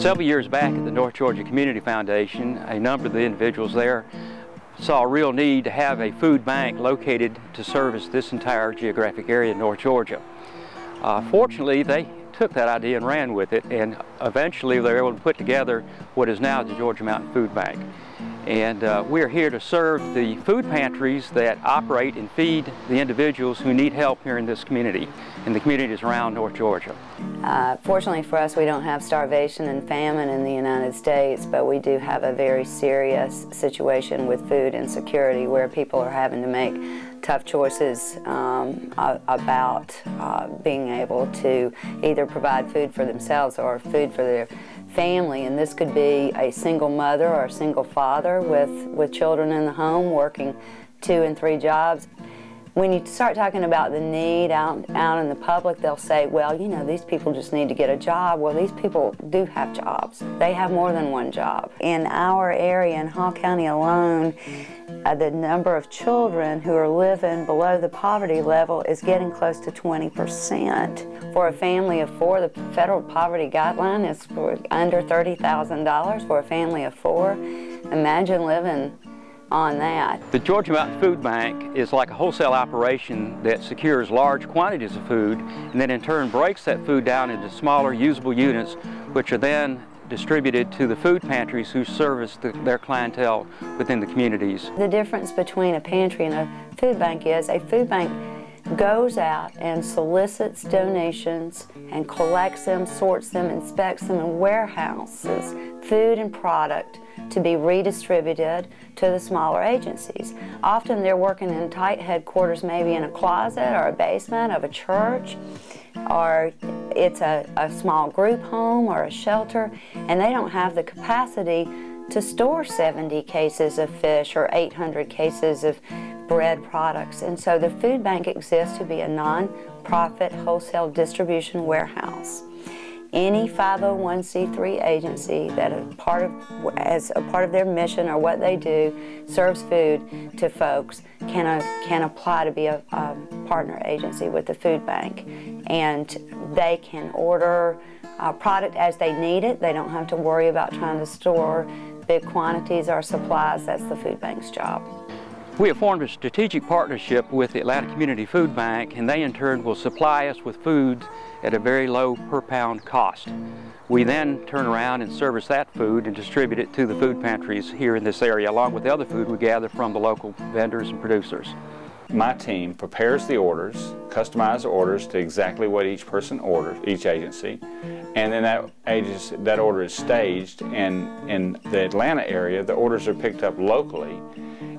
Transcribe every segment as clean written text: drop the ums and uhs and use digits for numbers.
Several years back at the North Georgia Community Foundation, a number of the individuals there saw a real need to have a food bank located to service this entire geographic area of North Georgia. Fortunately, they took that idea and ran with it, and eventually they were able to put together what is now the Georgia Mountain Food Bank. And we're here to serve the food pantries that operate and feed the individuals who need help here in this community and the communities around North Georgia. Fortunately for us, we don't have starvation and famine in the United States, but we do have a very serious situation with food insecurity where people are having to make tough choices about being able to either provide food for themselves or food for their family. And this could be a single mother or a single father with children in the home working 2 and 3 jobs. When you start talking about the need out in the public, they'll say, well, you know, these people just need to get a job. Well, these people do have jobs. They have more than one job. In our area, in Hall County alone, the number of children who are living below the poverty level is getting close to 20%. For a family of 4, the federal poverty guideline is for under $30,000 for a family of 4. Imagine living on that. The Georgia Mountain Food Bank is like a wholesale operation that secures large quantities of food and then in turn breaks that food down into smaller usable units, which are then distributed to the food pantries who service their clientele within the communities. The difference between a pantry and a food bank is a food bank goes out and solicits donations and collects them, sorts them, inspects them, and warehouses food and product to be redistributed to the smaller agencies. Often they're working in tight headquarters, maybe in a closet or a basement of a church, or it's a small group home or a shelter, and they don't have the capacity to store 70 cases of fish or 800 cases of bread products. And so the food bank exists to be a non-profit wholesale distribution warehouse. Any 501c3 agency that as a part of their mission or what they do serves food to folks can apply to be a partner agency with the food bank, and they can order product as they need it. They don't have to worry about trying to store big quantities or supplies. That's the food bank's job. We have formed a strategic partnership with the Atlanta Community Food Bank, and they in turn will supply us with food at a very low per pound cost. We then turn around and service that food and distribute it to the food pantries here in this area, along with the other food we gather from the local vendors and producers. My team prepares the orders, customizes the orders to exactly what each person orders, each agency, and then that order is staged, and in the Atlanta area, the orders are picked up locally.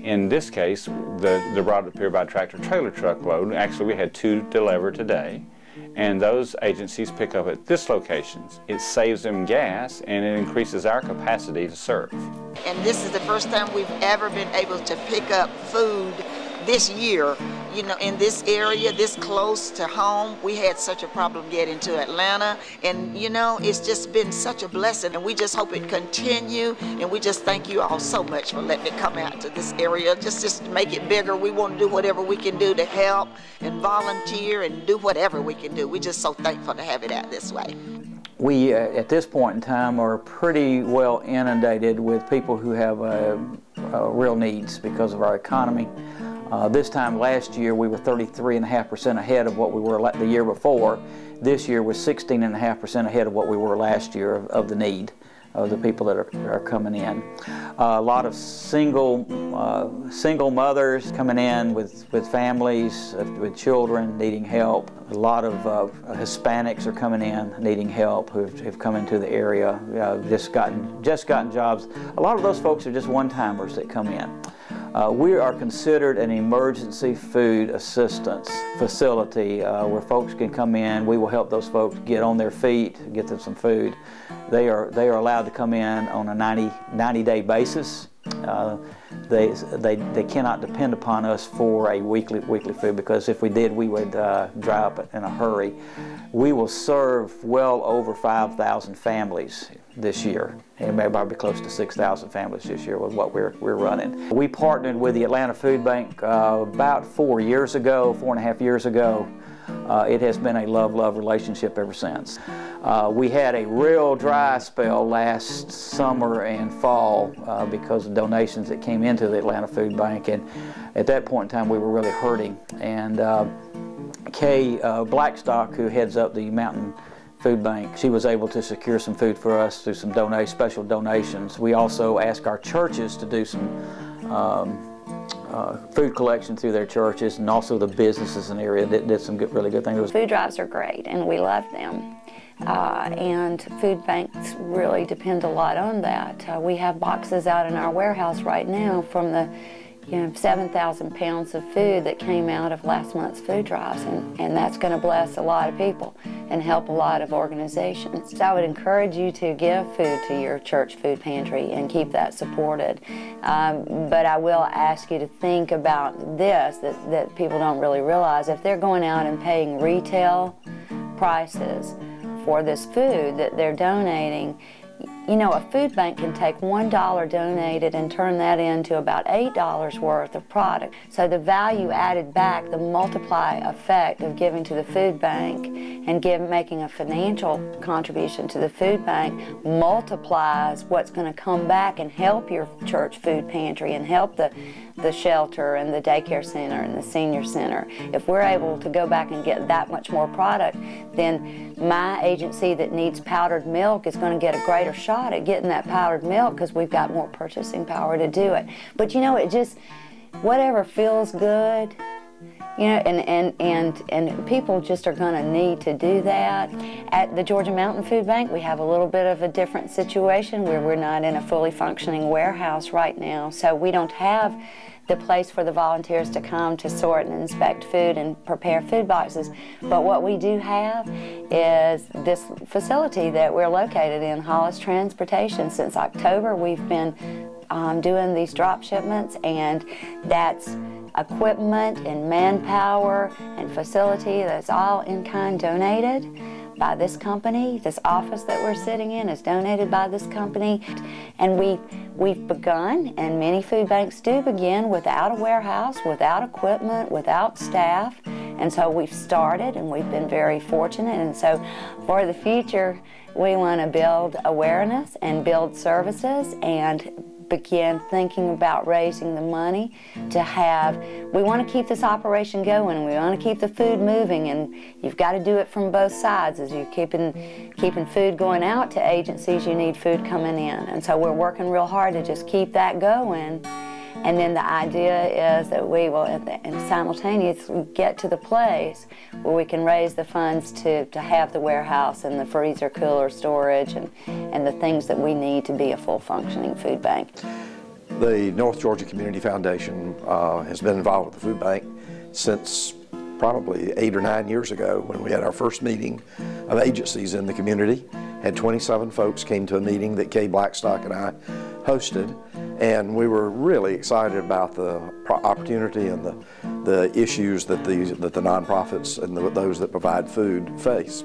In this case, they're brought up here by tractor-trailer truckload. Actually, we had 2 delivered today, and those agencies pick up at this location. It saves them gas, and it increases our capacity to serve. And this is the first time we've ever been able to pick up food this year, you know, in this area, this close to home. We had such a problem getting to Atlanta, and you know, it's just been such a blessing, and we just hope it continue, and we just thank you all so much for letting it come out to this area, just to make it bigger. We want to do whatever we can do to help and volunteer and do whatever we can do. We're just so thankful to have it out this way. We, at this point in time, are pretty well inundated with people who have real needs because of our economy. This time last year, we were 33.5% ahead of what we were the year before. This year was 16.5% ahead of what we were last year of the need of the people that are coming in. A lot of single mothers coming in with families, with children needing help. A lot of Hispanics are coming in needing help who have come into the area, just gotten jobs. A lot of those folks are just one-timers that come in. We are considered an emergency food assistance facility where folks can come in. We will help those folks get on their feet, get them some food. They are allowed to come in on a 90-day basis. They cannot depend upon us for a weekly food, because if we did, we would dry up in a hurry. We will serve well over 5,000 families this year, and maybe probably close to 6,000 families this year with what we're running. We partnered with the Atlanta Food Bank about 4.5 years ago, it has been a love-love relationship ever since. We had a real dry spell last summer and fall because of donations that came into the Atlanta Food Bank, and at that point in time we were really hurting. And Kay Blackstock, who heads up the Mountain Food Bank, she was able to secure some food for us through some special donations. We also asked our churches to do some food collection through their churches, and also the businesses in the area that did some really good things. Food drives are great, and we love them. And food banks really depend a lot on that. We have boxes out in our warehouse right now from the 7,000 pounds of food that came out of last month's food drives, and that's going to bless a lot of people and help a lot of organizations. So I would encourage you to give food to your church food pantry and keep that supported. But I will ask you to think about this, that people don't really realize. If they're going out and paying retail prices for this food that they're donating, you know, a food bank can take $1 donated and turn that into about $8 worth of product. So the value added back, the multiply effect of giving to the food bank and making a financial contribution to the food bank multiplies what's going to come back and help your church food pantry and help the shelter and the daycare center and the senior center. If we're able to go back and get that much more product, then my agency that needs powdered milk is going to get a greater shot at getting that powdered milk because we've got more purchasing power to do it. But you know, it just, whatever feels good, you know, and people just are going to need to do that. At the Georgia Mountain Food Bank, we have a little bit of a different situation where we're not in a fully functioning warehouse right now, so we don't have the place for the volunteers to come to sort and inspect food and prepare food boxes. But what we do have is this facility that we're located in, Hollis Transportation. Since October, we've been doing these drop shipments, and that's equipment and manpower and facility that's all in-kind donated by this company. This office that we're sitting in is donated by this company. And we've begun, and many food banks do begin, without a warehouse, without equipment, without staff. And so we've started, and we've been very fortunate. And so for the future, we want to build awareness and build services and begin thinking about raising the money to have. We want to keep this operation going. We want to keep the food moving, and you've got to do it from both sides. As you're keeping food going out to agencies, you need food coming in. And so we're working real hard to just keep that going. And then the idea is that we will, and simultaneously, get to the place where we can raise the funds to have the warehouse and the freezer, cooler storage, and the things that we need to be a full functioning food bank. The North Georgia Community Foundation has been involved with the food bank since probably 8 or 9 years ago, when we had our first meeting of agencies in the community. Had 27 folks came to a meeting that Kay Blackstock and I hosted, and we were really excited about the opportunity and the issues that the nonprofits and those that provide food face.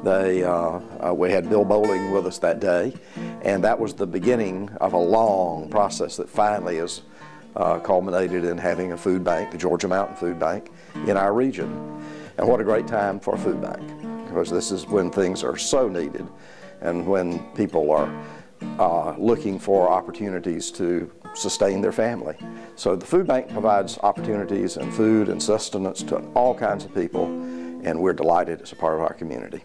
We had Bill Bowling with us that day, and that was the beginning of a long process that finally has culminated in having a food bank, the Georgia Mountain Food Bank, in our region. And what a great time for a food bank, because this is when things are so needed and when people are looking for opportunities to sustain their family. So the food bank provides opportunities and food and sustenance to all kinds of people, and we're delighted it's a part of our community.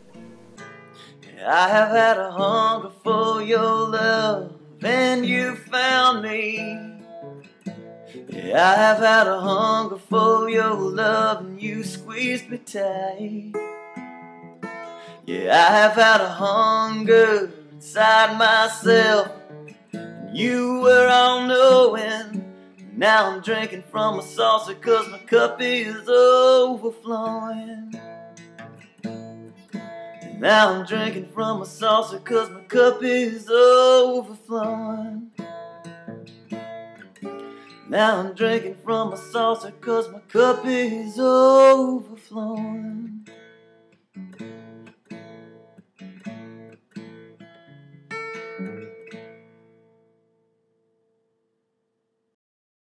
I have had a hunger for your love, and you found me. I have had a hunger for your love, and you squeezed me tight. I have had a hunger inside myself, and you were all knowing. Now I'm drinking from a saucer 'cause my cup is overflowing. Now I'm drinking from a saucer 'cause my cup is overflowing. Now I'm drinking from a saucer 'cause my cup is overflowing.